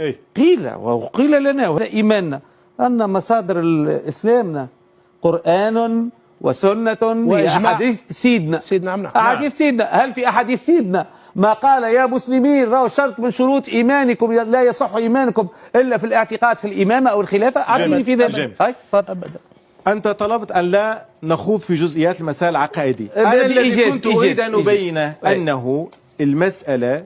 إيه؟ قيل وقيل لنا، وهذا إيماننا، أن مصادر إسلامنا قرآن وسنة وأحاديث سيدنا. نعم. أحاديث سيدنا. هل في أحاديث سيدنا ما قال يا مسلمين راهو شرط من شروط إيمانكم لا يصح إيمانكم إلا في الاعتقاد في الإمامة أو الخلافة؟ أعطيني في ذلك. أنت طلبت أن لا نخوض في جزئيات المسائل العقائدية. أنا الذي كنت أريد أن أبين أنه المسألة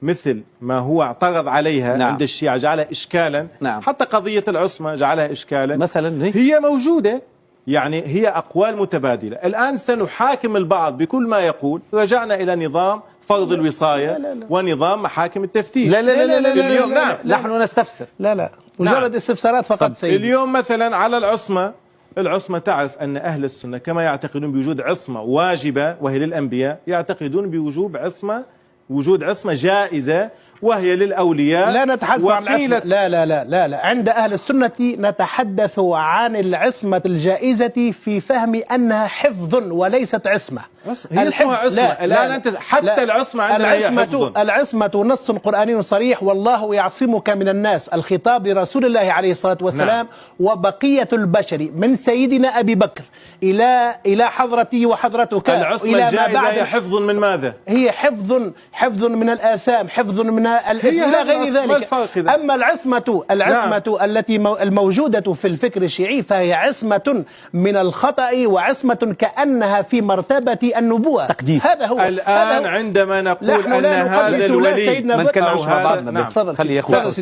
مثل ما هو اعترض عليها عند الشيعة جعلها إشكالا، حتى قضية العصمة جعلها إشكالا مثلا، هي موجودة، يعني هي أقوال متبادلة. الآن سنحاكم البعض بكل ما يقول. رجعنا إلى نظام فرض الوصاية ونظام محاكم التفتيش. لا لا لا لا اليوم نحن نستفسر. لا مجرد استفسارات فقط سيدي. اليوم مثلا على العصمة تعرف أن أهل السنة كما يعتقدون بوجود عصمة واجبة وهي للأنبياء، يعتقدون وجود عصمة جائزة وهي للأولياء. لا نتحدث عن العصمة. لا عند أهل السنة نتحدث عن العصمة الجائزة في فهم أنها حفظ وليست عصمة. هي اسمها عصمة. الآن أنت حتى العصمة عندنا هي حفظ. العصمة نص قرآني صريح، والله يعصمك من الناس، الخطاب لرسول الله عليه الصلاة والسلام وبقية البشر من سيدنا أبي بكر إلى حضرتي وحضرتك. العصمة الجائزة هي حفظ من ماذا؟ هي حفظ من الآثام، حفظ من إلى غير ذلك. أما العصمة التي الموجودة في الفكر الشيعي فهي عصمة من الخطأ وعصمة كأنها في مرتبة النبوة. تقديس. هذا هو. الآن عندما نقول أن هذا الولي من كان مش مع بعضنا.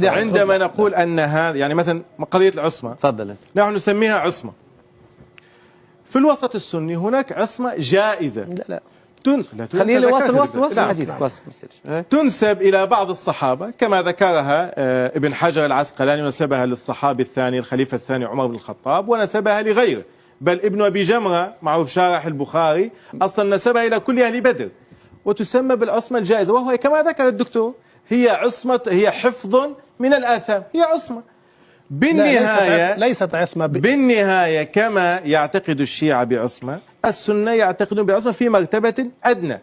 عندما نقول أن هذا يعني مثلا قضية العصمة نحن نسميها عصمة. في الوسط السني هناك عصمة جائزة. لا خليني واصل حديث. تنسب إلى بعض الصحابة كما ذكرها ابن حجر العسقلاني، ونسبها للصحابي الثاني الخليفة الثاني عمر بن الخطاب، ونسبها لغيره، بل ابن أبي جمرة معروف شارح البخاري أصلا نسبها إلى كل أهل بدر، وتسمى بالعصمة الجائزة، وهو كما ذكر الدكتور هي حفظ من الآثام، هي عصمة. بالنهاية ليست عصمة. بالنهاية كما يعتقد الشيعة بعصمة، السنة يعتقدون بعصمة في مرتبة أدنى.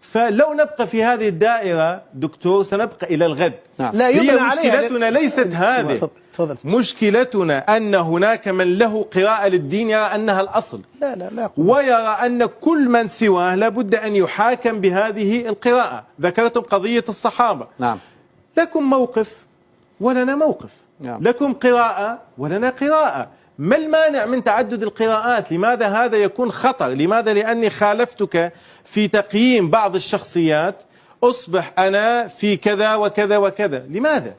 فلو نبقى في هذه الدائرة دكتور سنبقى إلى الغد. لا هي مشكلتنا ليست هذه. مشكلتنا أن هناك من له قراءة للدين يرى أنها الأصل، لا ويرى أن كل من سواه لابد أن يحاكم بهذه القراءة. ذكرتم قضية الصحابة. لكم موقف ولنا موقف، لكم قراءة ولنا قراءة. ما المانع من تعدد القراءات؟ لماذا هذا يكون خطر؟ لماذا؟ لأني خالفتك في تقييم بعض الشخصيات أصبح أنا في كذا وكذا وكذا. لماذا؟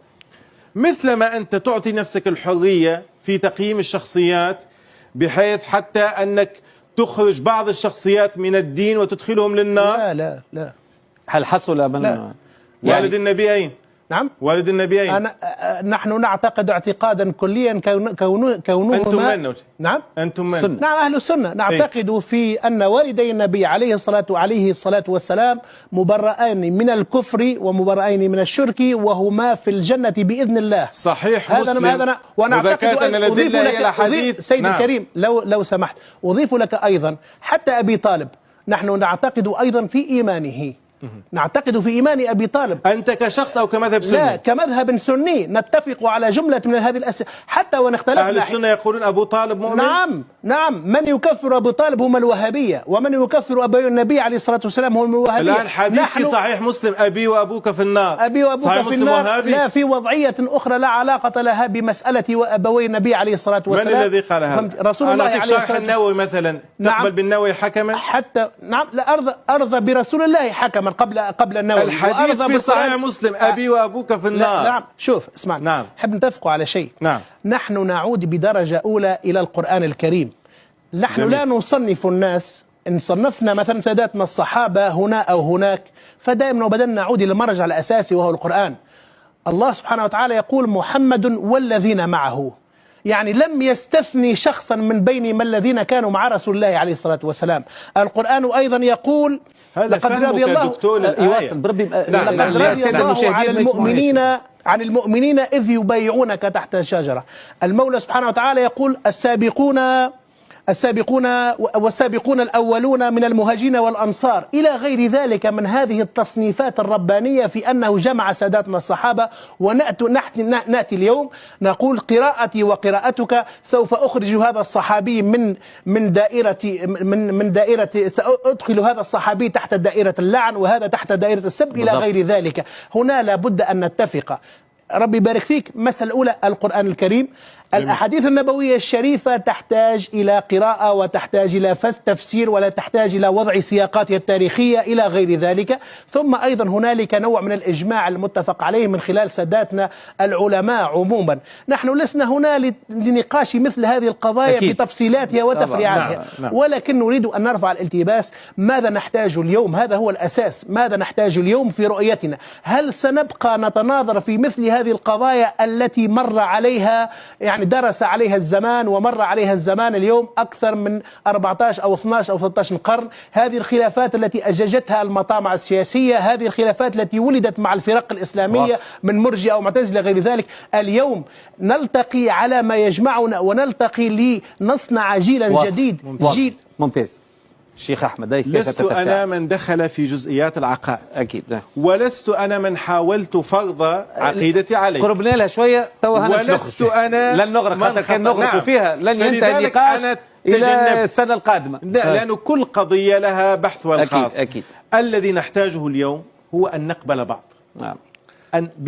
مثلما أنت تعطي نفسك الحرية في تقييم الشخصيات بحيث حتى أنك تخرج بعض الشخصيات من الدين وتدخلهم للنار. لا هل حصل من والد النبي أين؟ نعم والد النبيين. نحن نعتقد اعتقادا كليا كونهما أنتم من؟ نعم أنتم من؟ نعم أهل السنة نعتقد في أن والدي النبي عليه الصلاة والسلام مبرئين من الكفر ومبرئين من الشرك، وهما في الجنة بإذن الله. صحيح مسلم. ونعتقد أن أضيف لك سيدي الكريم لو سمحت أضيف لك أيضا حتى أبي طالب نحن نعتقد أيضا في إيمانه، نعتقد في إيمان أبي طالب. أنت كشخص أو كمذهب سني؟ لا كمذهب سني نتفق على جملة من هذه الأسئلة، حتى وإن اختلفنا. أهل السنة يقولون أبو طالب مؤمن؟ نعم من يكفر أبو طالب هم الوهابية، ومن يكفر أبي النبي عليه الصلاة والسلام هم الوهابية. الآن حديث في صحيح مسلم أبي وأبوك في النار، أبي وأبوك في النار وهابي؟ لا، في وضعية أخرى لا علاقة لها بمسألة وأبوي النبي عليه الصلاة والسلام. من الذي قالها؟ رسول الله عليه الصلاة والسلام. النووي مثلا تقبل بالنووي حكما؟ حتى لا أرضى برسول الله حكما قبل النووي. الحديث في صحيح مسلم أبي وأبوك في النار. نعم شوف اسمع، نحب نتفق على شيء. نحن نعود بدرجة أولى إلى القرآن الكريم. نحن لا نصنف الناس، إن صنفنا مثلا ساداتنا الصحابة هنا أو هناك فدائما وبدأ نعود إلى المرجع الأساسي وهو القرآن. الله سبحانه وتعالى يقول محمد والذين معه، يعني لم يستثني شخصا من بين ما الذين كانوا مع رسول الله عليه الصلاة والسلام. القرآن أيضا يقول لقد رضي الله عن المؤمنين إذ يبايعونك تحت الشجرة. المولى سبحانه وتعالى يقول والسابقون الأولون من المهاجرين والأنصار إلى غير ذلك من هذه التصنيفات الربانية في أنه جمع ساداتنا الصحابة. ونأتي اليوم نقول قراءتي وقراءتك سوف أخرج هذا الصحابي من دائرة سأدخل هذا الصحابي تحت دائرة اللعن وهذا تحت دائرة السب إلى غير ذلك. هنا لابد أن نتفق. ربي يبارك فيك. مسألة الأولى القرآن الكريم. الأحاديث النبوية الشريفة تحتاج إلى قراءة وتحتاج إلى تفسير ولا تحتاج إلى وضع سياقاتها التاريخية إلى غير ذلك. ثم أيضا هنالك نوع من الإجماع المتفق عليه من خلال ساداتنا العلماء عموما. نحن لسنا هنا لنقاش مثل هذه القضايا أكيد. بتفصيلاتها وتفريعاتها. نعم. ولكن نريد أن نرفع الالتباس. ماذا نحتاج اليوم؟ هذا هو الأساس. ماذا نحتاج اليوم في رؤيتنا؟ هل سنبقى نتناظر في مثل هذه القضايا التي مر عليها درس عليها الزمان ومر عليها الزمان اليوم أكثر من 14 أو 12 أو 13 قرن؟ هذه الخلافات التي أججتها المطامع السياسية، هذه الخلافات التي ولدت مع الفرق الإسلامية من مرجئة أو معتزلة غير ذلك. اليوم نلتقي على ما يجمعنا ونلتقي لنصنع جيلا جديد. جيل ممتاز. الشيخ أحمد لست أنا من دخل في جزئيات العقائد أكيد، ولست أنا من حاولت فرض عقيدتي عليه. قربنا لها شوية ولست أنا لن نغرق حتى كان نغرق فيها لن ينتهي النقاش إلى السنة القادمة. لأن كل قضية لها بحث والخاص. أكيد. الذي نحتاجه اليوم هو أن نقبل بعض. نعم.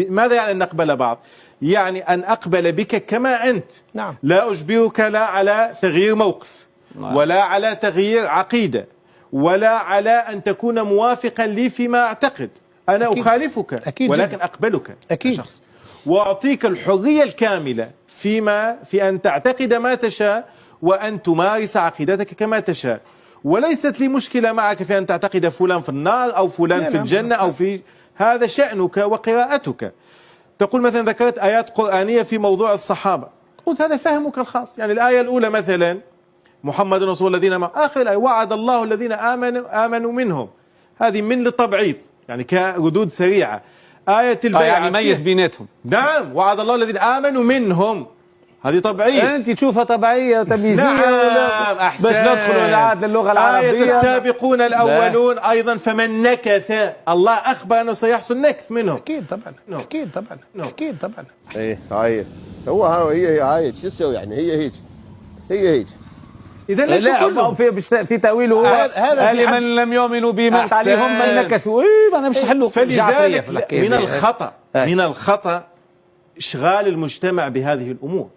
ماذا يعني أن نقبل بعض؟ يعني أن أقبل بك كما أنت. نعم. لا أجبرك لا على تغيير موقف ولا على تغيير عقيدة ولا على أن تكون موافقا لي فيما أعتقد. أنا أكيد. أخالفك أكيد ولكن جدا. أقبلك أكيد. كشخص وأعطيك الحرية الكاملة في أن تعتقد ما تشاء وأن تمارس عقيدتك كما تشاء. وليست لي مشكلة معك في أن تعتقد فلان في النار أو فلان في الجنة أو في هذا شأنك وقراءتك. تقول مثلا ذكرت آيات قرآنية في موضوع الصحابة، قلت هذا فهمك الخاص. يعني الآية الأولى مثلا محمد رسول الذين معه، آخر الآية وعد الله الذين آمنوا منهم، هذه من للتبعيض يعني كردود سريعة. آية البيعة يعني ميز بيناتهم. نعم، وعد الله الذين آمنوا منهم، هذه طبيعية. أنت تشوفها طبيعية تمييزية. نعم، باش ندخلوا العاد للغة العربية. آية السابقون الأولون أيضا فمن نكث، الله أخبر أنه سيحصل نكث منهم. أكيد طبعا. أكيد طبعا. أكيد طبعا. إيه هاي هي هاي شو تسوي يعني؟ هي هيك إذا لا في تأويله هو هذا من لم يؤمنوا بما عليهم من نكثوا. أنا مش حلو. فلذلك من الخطأ إشغال المجتمع بهذه الأمور.